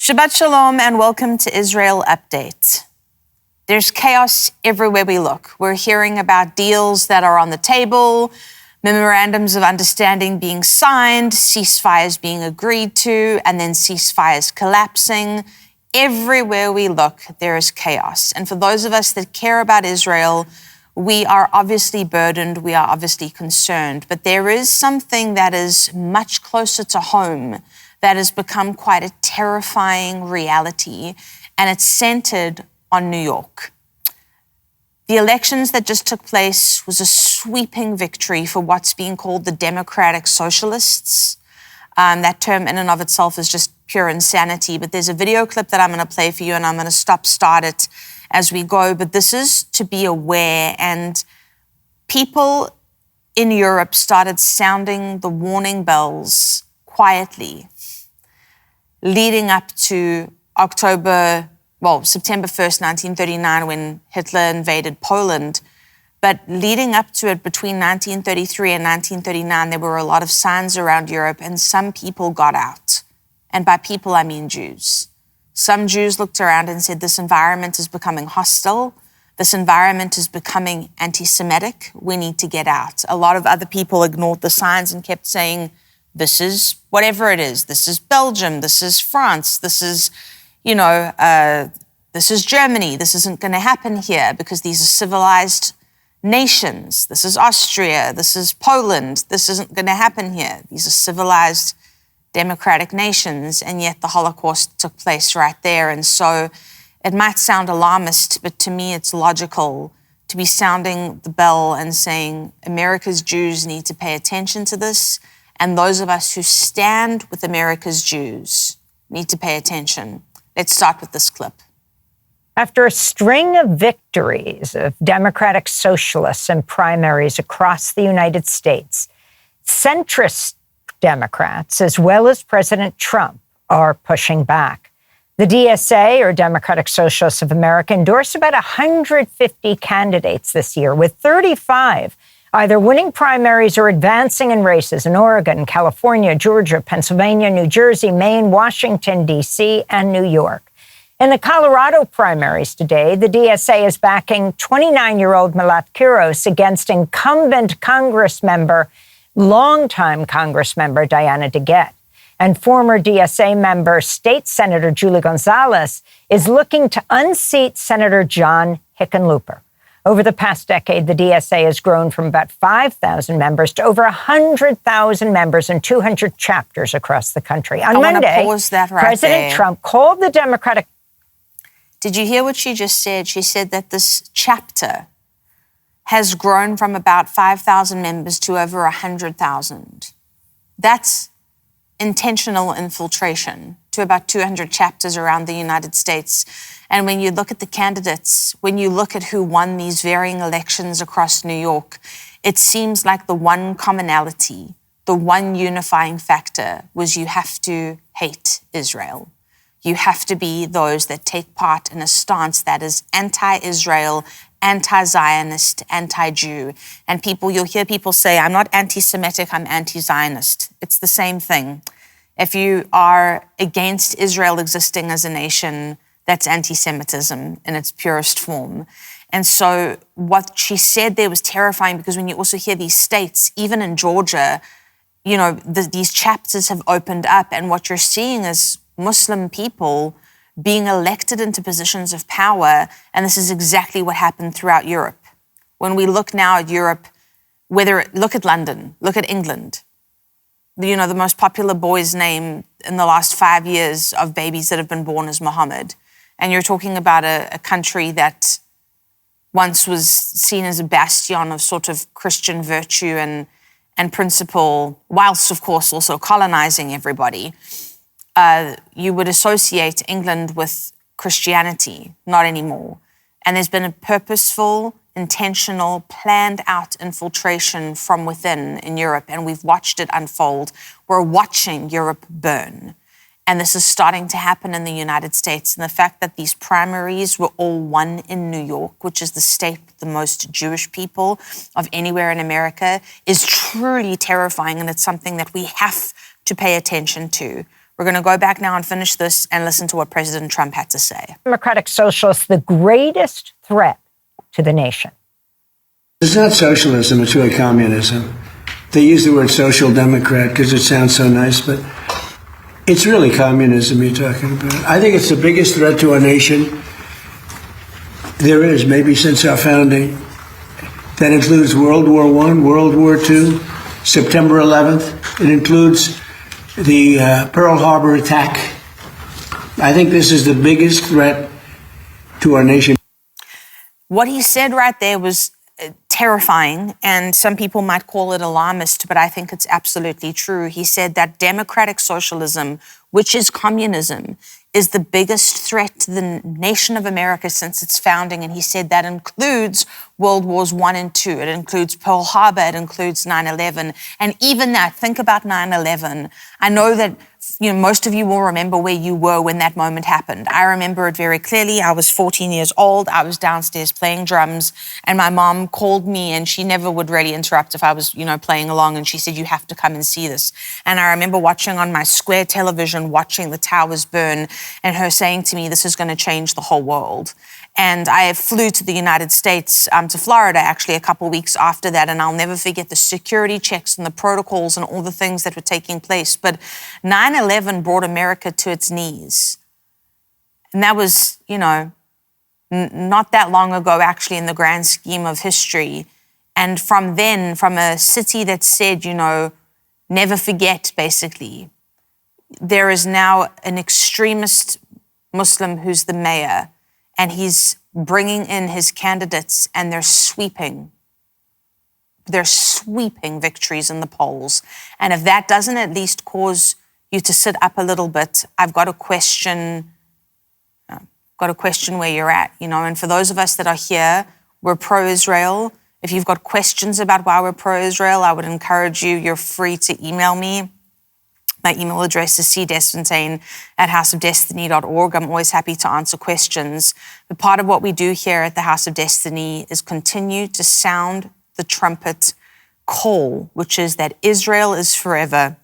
Shabbat Shalom and welcome to Israel Update. There's chaos everywhere we look. We're hearing about deals that are on the table, memorandums of understanding being signed, ceasefires being agreed to, and then ceasefires collapsing. Everywhere we look, there is chaos. And for those of us that care about Israel, we are obviously burdened, we are obviously concerned, but there is something that is much closer to home that has become quite a terrifying reality, and it's centered on New York. The elections that just took place was a sweeping victory for what's being called the Democratic Socialists. That term in and of itself is just pure insanity, but there's a video clip that I'm going to play for you, and I'm going to start it as we go. But this is to be aware, and people in Europe started sounding the warning bells quietly leading up to September 1st, 1939, when Hitler invaded Poland. But leading up to it, between 1933 and 1939, there were a lot of signs around Europe, and some people got out. And by people, I mean Jews. Some Jews looked around and said, this environment is becoming hostile. This environment is becoming anti-Semitic. We need to get out. A lot of other people ignored the signs and kept saying, this is whatever it is. This is Belgium. This is France. This is, this is Germany. This isn't going to happen here because these are civilized nations. This is Austria. This is Poland. This isn't going to happen here. These are civilized democratic nations, and yet the Holocaust took place right there. And so it might sound alarmist, but to me it's logical to be sounding the bell and saying America's Jews need to pay attention to this, and those of us who stand with America's Jews need to pay attention. Let's start with this clip. After a string of victories of Democratic Socialists in primaries across the United States, centrist Democrats, as well as President Trump, are pushing back. The DSA, or Democratic Socialists of America, endorsed about 150 candidates this year, with 35 either winning primaries or advancing in races in Oregon, California, Georgia, Pennsylvania, New Jersey, Maine, Washington, D.C., and New York. In the Colorado primaries today, the DSA is backing 29-year-old Melat Quiros against incumbent longtime Congress member Diana DeGette. And former DSA member, State Senator Julie Gonzalez, is looking to unseat Senator John Hickenlooper. Over the past decade, the DSA has grown from about 5,000 members to over 100,000 members in 200 chapters across the country. On Monday, President Trump called the Democratic... Did you hear what she just said? She said that this chapter has grown from about 5,000 members to over 100,000. That's intentional infiltration to about 200 chapters around the United States. And when you look at the candidates, when you look at who won these varying elections across New York, it seems like the one commonality, the one unifying factor was you have to hate Israel. You have to be those that take part in a stance that is anti-Israel, anti-Zionist, anti-Jew. And you'll hear people say, I'm not anti-Semitic, I'm anti-Zionist. It's the same thing. If you are against Israel existing as a nation, that's anti-Semitism in its purest form. And so what she said there was terrifying, because when you also hear these states, even in Georgia, these chapters have opened up, and what you're seeing is Muslim people being elected into positions of power, and this is exactly what happened throughout Europe. When we look now at Europe, look at London, look at England. The most popular boy's name in the last 5 years of babies that have been born is Muhammad. And you're talking about a country that once was seen as a bastion of sort of Christian virtue and principle, whilst, of course, also colonizing everybody. You would associate England with Christianity, not anymore. And there's been a purposeful, intentional, planned out infiltration from within in Europe, and we've watched it unfold. We're watching Europe burn. And this is starting to happen in the United States. And the fact that these primaries were all won in New York, which is the state with the most Jewish people of anywhere in America, is truly terrifying. And it's something that we have to pay attention to. We're going to go back now and finish this and listen to what President Trump had to say. Democratic Socialists, the greatest threat to the nation. It's not socialism, it's really communism. They use the word social democrat because it sounds so nice, but it's really communism you're talking about. I think it's the biggest threat to our nation there is, maybe since our founding. That includes World War I, World War II, September 11th. It includes the Pearl Harbor attack. I think this is the biggest threat to our nation. What he said right there was terrifying, and some people might call it alarmist, but I think it's absolutely true. He said that democratic socialism, which is communism, is the biggest threat to the nation of America since its founding. And he said that includes World Wars I and II. It includes Pearl Harbor. It includes 9/11. And even that, think about 9/11. I know that most of you will remember where you were when that moment happened. I remember it very clearly. I was 14 years old. I was downstairs playing drums, and my mom called me, and she never would really interrupt if I was, playing along, and she said, "You have to come and see this." And I remember watching on my square television, watching the towers burn, and her saying to me, "This is going to change the whole world." And I flew to the United States, to Florida, actually, a couple of weeks after that. And I'll never forget the security checks and the protocols and all the things that were taking place. But 9/11 brought America to its knees. And that was, not that long ago, actually, in the grand scheme of history. And from then, from a city that said, never forget, basically, there is now an extremist Muslim who's the mayor. And he's bringing in his candidates, and they're sweeping victories in the polls. And if that doesn't at least cause you to sit up a little bit, I've got to question where you're at, And for those of us that are here, we're pro-Israel. If you've got questions about why we're pro-Israel, I would encourage you, you're free to email me. My email address is cdesfontaine@houseofdestiny.org. I'm always happy to answer questions. But part of what we do here at the House of Destiny is continue to sound the trumpet call, which is that Israel is forever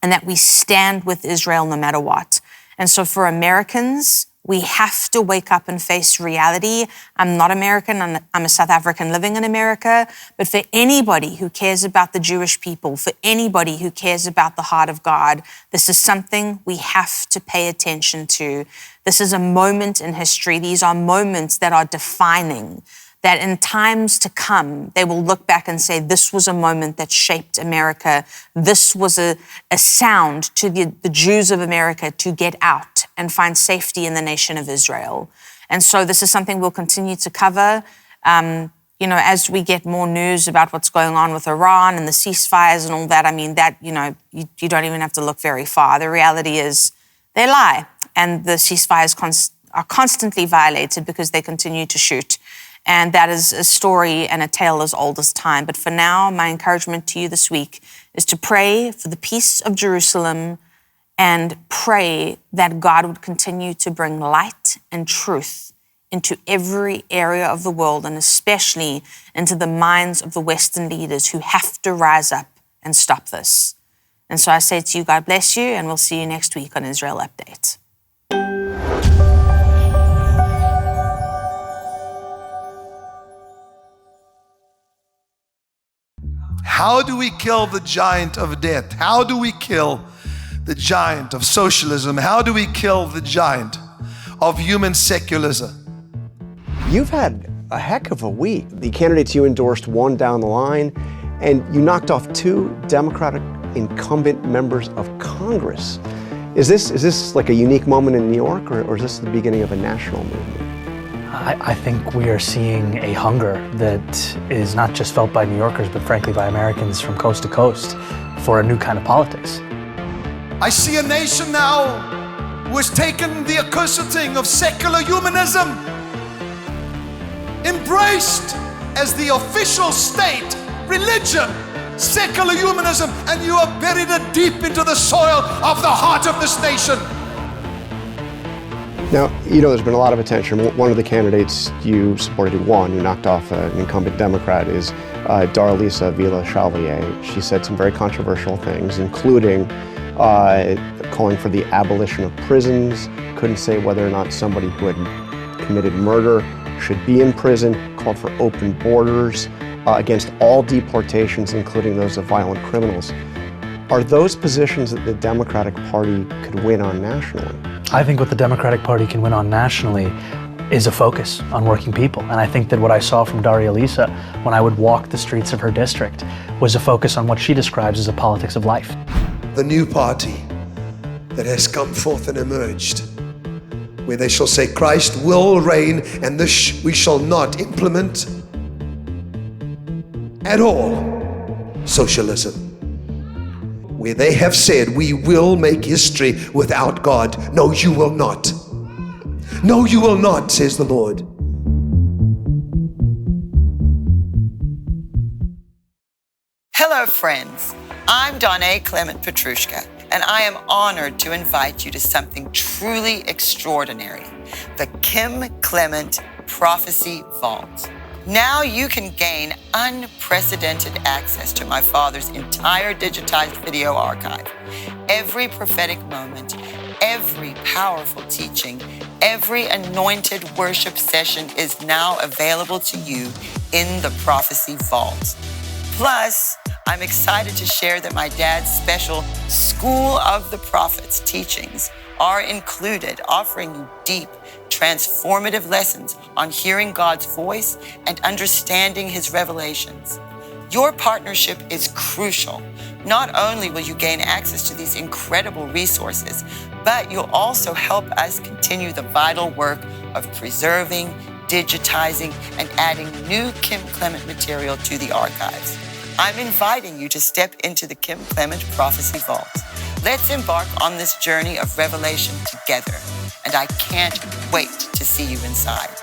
and that we stand with Israel no matter what. And so for Americans, we have to wake up and face reality. I'm not American, I'm a South African living in America, but for anybody who cares about the Jewish people, for anybody who cares about the heart of God, this is something we have to pay attention to. This is a moment in history. These are moments that are defining, that in times to come, they will look back and say, this was a moment that shaped America. This was a sound to the Jews of America to get out and find safety in the nation of Israel. And so this is something we'll continue to cover. As we get more news about what's going on with Iran and the ceasefires and all that, you don't even have to look very far. The reality is they lie, and the ceasefires are constantly violated because they continue to shoot. And that is a story and a tale as old as time. But for now, my encouragement to you this week is to pray for the peace of Jerusalem and pray that God would continue to bring light and truth into every area of the world, and especially into the minds of the Western leaders who have to rise up and stop this. And so I say to you, God bless you, and we'll see you next week on Israel Update. How do we kill the giant of death? How do we kill the giant of socialism? How do we kill the giant of human secularism? You've had a heck of a week. The candidates you endorsed won down the line, and you knocked off 2 Democratic incumbent members of Congress. Is this like a unique moment in New York, or is this the beginning of a national movement? I think we are seeing a hunger that is not just felt by New Yorkers, but frankly by Americans from coast to coast for a new kind of politics. I see a nation now who has taken the accursed thing of secular humanism, embraced as the official state religion, secular humanism, and you have buried it deep into the soil of the heart of this nation. Now, there's been a lot of attention. One of the candidates you supported who won, who knocked off an incumbent Democrat, is Darlisa Villa Chevalier. She said some very controversial things, including calling for the abolition of prisons, couldn't say whether or not somebody who had committed murder should be in prison, called for open borders against all deportations, including those of violent criminals. Are those positions that the Democratic Party could win on nationally? I think what the Democratic Party can win on nationally is a focus on working people. And I think that what I saw from Daria Lisa when I would walk the streets of her district was a focus on what she describes as a politics of life. The new party that has come forth and emerged, where they shall say Christ will reign, and this we shall not implement at all socialism. Where they have said we will make history without God. No, you will not. No, you will not, says the Lord. Hello, friends. I'm Donna Clement Petrushka, and I am honored to invite you to something truly extraordinary, the Kim Clement Prophecy Vault. Now you can gain unprecedented access to my father's entire digitized video archive. Every prophetic moment, every powerful teaching, every anointed worship session is now available to you in the Prophecy Vault. Plus, I'm excited to share that my dad's special School of the Prophets teachings are included, offering you deep, transformative lessons on hearing God's voice and understanding His revelations. Your partnership is crucial. Not only will you gain access to these incredible resources, but you'll also help us continue the vital work of preserving, digitizing, and adding new Kim Clement material to the archives. I'm inviting you to step into the Kim Clement Prophecy Vault. Let's embark on this journey of revelation together, and I can't wait to see you inside.